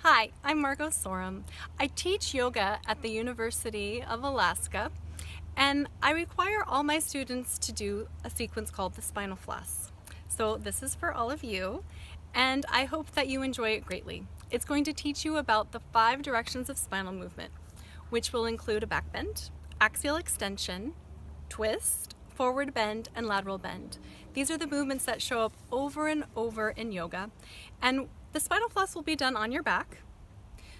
Hi, I'm Margo Sorum. I teach yoga at the University of Alaska, and I require all my students to do a sequence called the Spinal Floss. So this is for all of you, and I hope that you enjoy it greatly. It's going to teach you about the 5 directions of spinal movement, which will include a back bend, axial extension, twist, forward bend, and lateral bend. These are the movements that show up over and over in yoga, and the spinal floss will be done on your back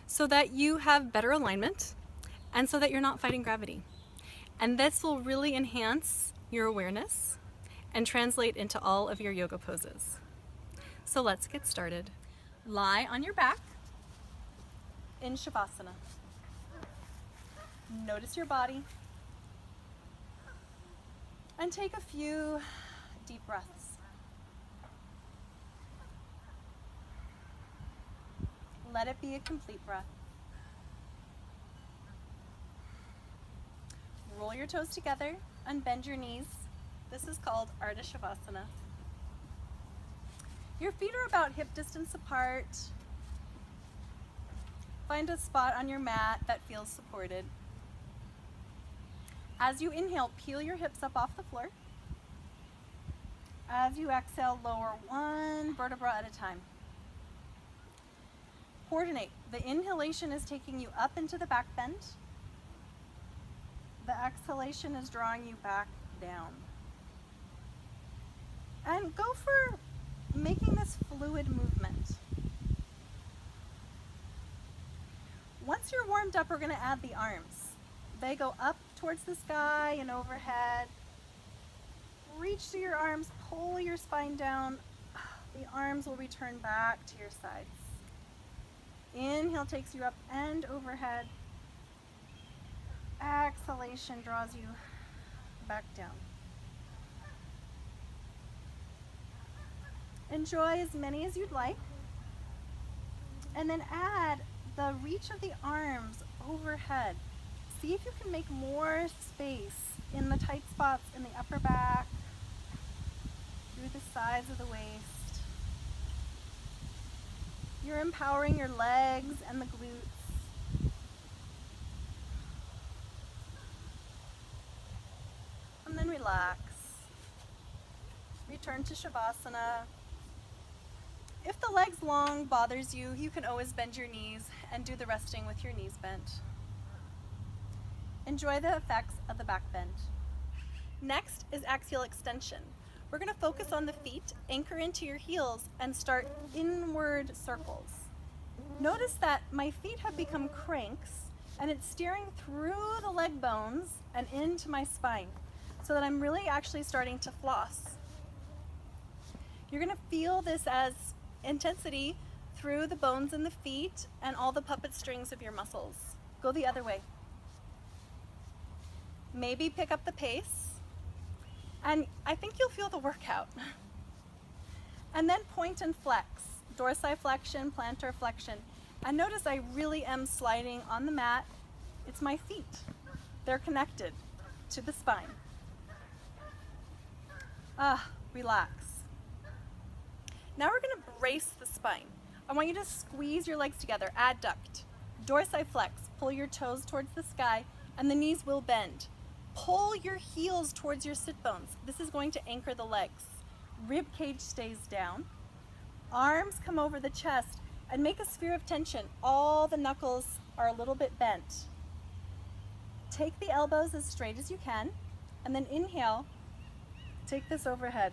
so that you have better alignment and so that you're not fighting gravity. And this will really enhance your awareness and translate into all of your yoga poses. So let's get started. Lie on your back in Shavasana. Notice your body and take a few deep breaths. Let it be a complete breath. Roll your toes together and bend your knees. This is called Ardha Shavasana. Your feet are about hip distance apart. Find a spot on your mat that feels supported. As you inhale, peel your hips up off the floor. As you exhale, lower one vertebra at a time. Coordinate. The inhalation is taking you up into the back bend. The exhalation is drawing you back down. And go for making this fluid movement. Once you're warmed up, we're going to add the arms. They go up towards the sky and overhead. Reach through your arms, pull your spine down. The arms will return back to your sides. Inhale takes you up and overhead. Exhalation draws you back down. Enjoy as many as you'd like. And then add the reach of the arms overhead. See if you can make more space in the tight spots in the upper back, through the sides of the waist. You're empowering your legs and the glutes. And then relax. Return to Shavasana. If the legs long bothers you, you can always bend your knees and do the resting with your knees bent. Enjoy the effects of the back bend. Next is axial extension. We're going to focus on the feet, anchor into your heels, and start inward circles. Notice that my feet have become cranks, and it's steering through the leg bones and into my spine, so that I'm really actually starting to floss. You're going to feel this as intensity through the bones in the feet and all the puppet strings of your muscles. Go the other way. Maybe pick up the pace. And I think you'll feel the workout. And then point and flex, dorsiflexion, plantar flexion. And notice I really am sliding on the mat. It's my feet. They're connected to the spine. Relax. Now we're gonna brace the spine. I want you to squeeze your legs together, adduct, dorsiflex, pull your toes towards the sky, and the knees will bend. Pull your heels towards your sit bones. This is going to anchor the legs. Rib cage stays down. Arms come over the chest and make a sphere of tension. All the knuckles are a little bit bent. Take the elbows as straight as you can, and then inhale. Take this overhead.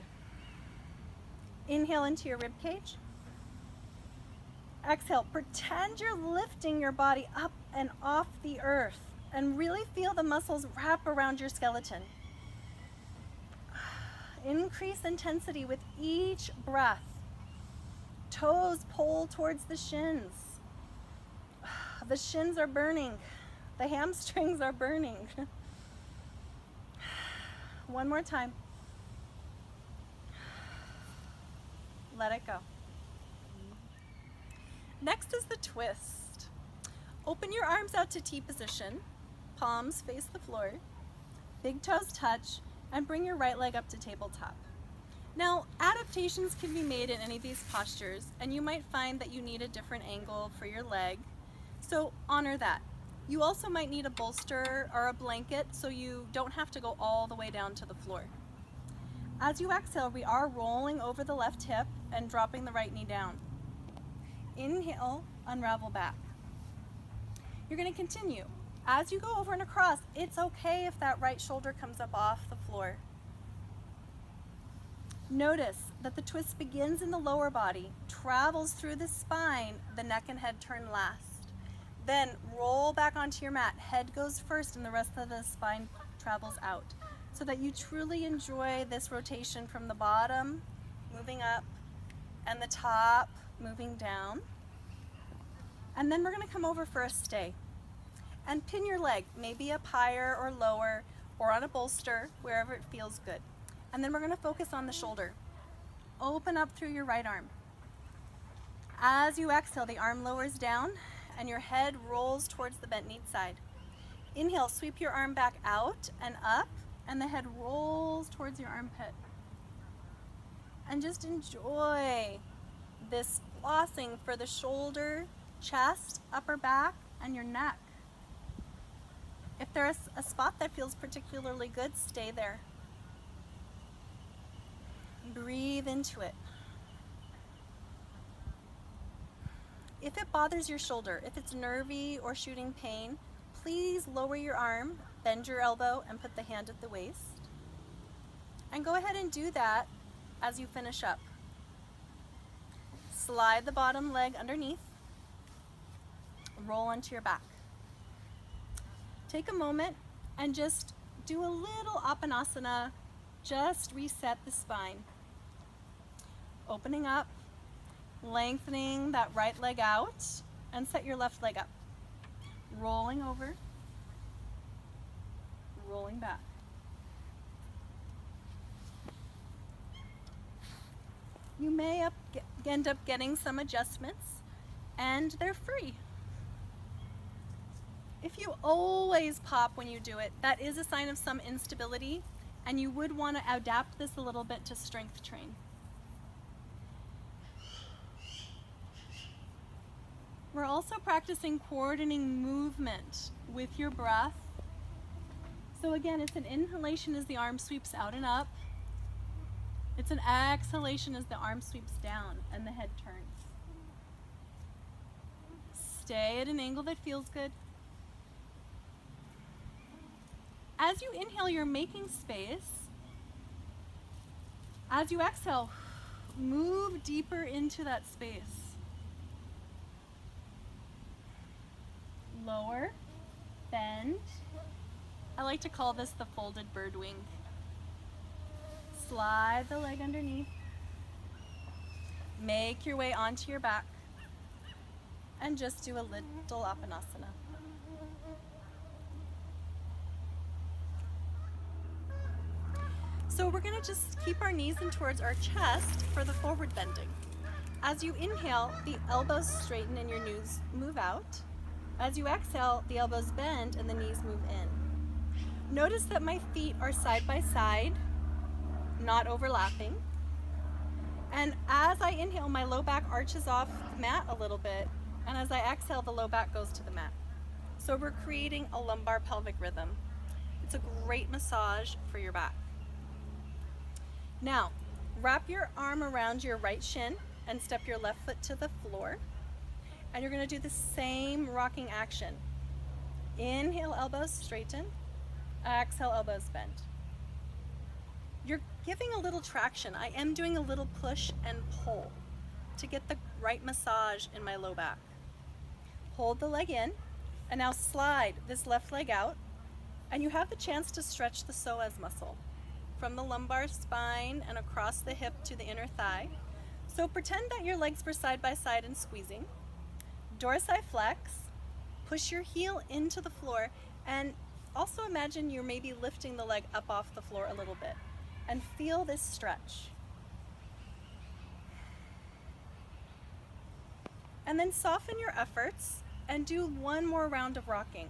Inhale into your rib cage. Exhale. Pretend you're lifting your body up and off the earth. And really feel the muscles wrap around your skeleton. Increase intensity with each breath. Toes pull towards the shins. The shins are burning. The hamstrings are burning. One more time. Let it go. Next is the twist. Open your arms out to T position. Palms face the floor, big toes touch, and bring your right leg up to tabletop. Now, adaptations can be made in any of these postures, and you might find that you need a different angle for your leg, so honor that. You also might need a bolster or a blanket so you don't have to go all the way down to the floor. As you exhale, we are rolling over the left hip and dropping the right knee down. Inhale, unravel back. You're going to continue. As you go over and across, it's okay if that right shoulder comes up off the floor. Notice that the twist begins in the lower body, travels through the spine, the neck and head turn last. Then roll back onto your mat. Head goes first and the rest of the spine travels out, so that you truly enjoy this rotation from the bottom, moving up, and the top, moving down. And then we're going to come over for a stay. And pin your leg, maybe up higher or lower, or on a bolster, wherever it feels good. And then we're going to focus on the shoulder. Open up through your right arm. As you exhale, the arm lowers down and your head rolls towards the bent knee side. Inhale, sweep your arm back out and up, and the head rolls towards your armpit. And just enjoy this flossing for the shoulder, chest, upper back, and your neck. If there's a spot that feels particularly good, stay there. Breathe into it. If it bothers your shoulder, if it's nervy or shooting pain, please lower your arm, bend your elbow, and put the hand at the waist. And go ahead and do that as you finish up. Slide the bottom leg underneath. Roll onto your back. Take a moment and just do a little apanasana. Just reset the spine. Opening up, lengthening that right leg out, and set your left leg up. Rolling over, rolling back. You may end up getting some adjustments, and they're free. If you always pop when you do it, that is a sign of some instability, and you would want to adapt this a little bit to strength train. We're also practicing coordinating movement with your breath. So again, it's an inhalation as the arm sweeps out and up. It's an exhalation as the arm sweeps down and the head turns. Stay at an angle that feels good. As you inhale, you're making space. As you exhale, move deeper into that space. Lower, bend. I like to call this the folded bird wing. Slide the leg underneath. Make your way onto your back. And just do a little apanasana. So we're going to just keep our knees in towards our chest for the forward bending. As you inhale, the elbows straighten and your knees move out. As you exhale, the elbows bend and the knees move in. Notice that my feet are side by side, not overlapping. And as I inhale, my low back arches off the mat a little bit, and as I exhale, the low back goes to the mat. So we're creating a lumbar pelvic rhythm. It's a great massage for your back. Now, wrap your arm around your right shin and step your left foot to the floor. And you're going to do the same rocking action. Inhale, elbows straighten. Exhale, elbows bend. You're giving a little traction. I am doing a little push and pull to get the right massage in my low back. Hold the leg in, and now slide this left leg out, and you have the chance to stretch the psoas muscle from the lumbar spine and across the hip to the inner thigh. So pretend that your legs were side by side and squeezing. Dorsiflex, push your heel into the floor, and also imagine you're maybe lifting the leg up off the floor a little bit, and feel this stretch. And then soften your efforts and do one more round of rocking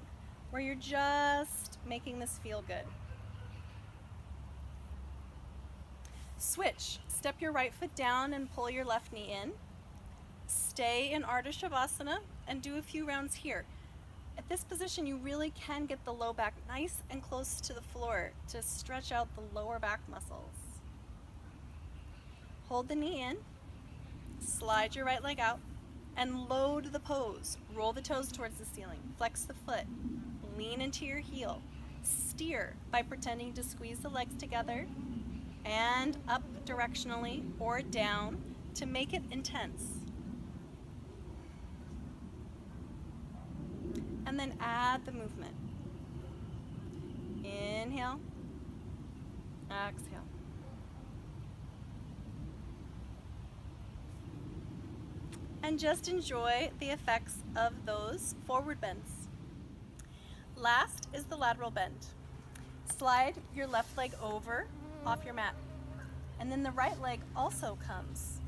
where you're just making this feel good. Switch. Step your right foot down and pull your left knee in. Stay in Ardha Shavasana and do a few rounds here. At this position, you really can get the low back nice and close to the floor to stretch out the lower back muscles. Hold the knee in, slide your right leg out, and load the pose. Roll the toes towards the ceiling, flex the foot, lean into your heel, steer by pretending to squeeze the legs together and up directionally or down to make it intense. And then add the movement. Inhale, exhale. And just enjoy the effects of those forward bends. Last is the lateral bend. Slide your left leg over off your mat. And then the right leg also comes.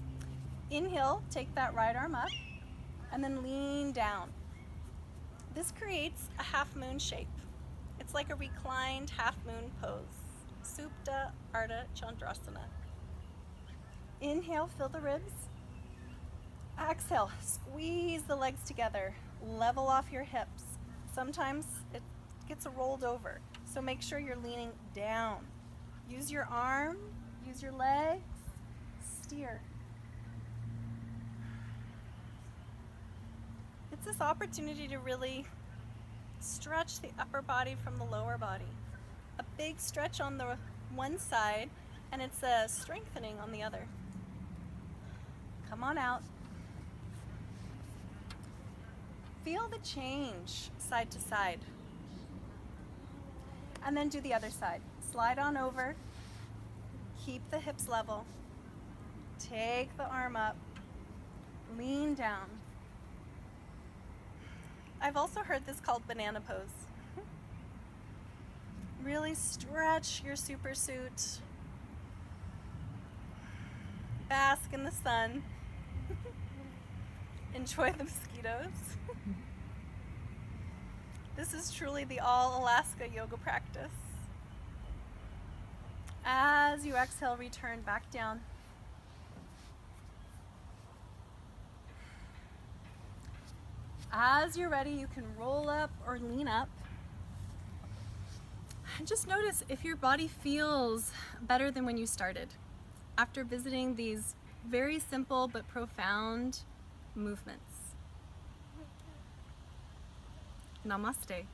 Inhale, take that right arm up, and then lean down. This creates a half moon shape. It's like a reclined half moon pose. Supta Ardha Chandrasana. Inhale, fill the ribs. Exhale, squeeze the legs together. Level off your hips. Sometimes it gets rolled over, so make sure you're leaning down. Use your arm, use your legs, steer. It's this opportunity to really stretch the upper body from the lower body. A big stretch on the one side, and it's a strengthening on the other. Come on out. Feel the change side to side. And then do the other side. Slide on over. Keep the hips level. Take the arm up. Lean down. I've also heard this called banana pose. Really stretch your super suit. Bask in the sun. Enjoy the mosquitoes. This is truly the all Alaska yoga practice. As you exhale, return back down. As you're ready, you can roll up or lean up. And just notice if your body feels better than when you started after visiting these very simple but profound movements. Namaste.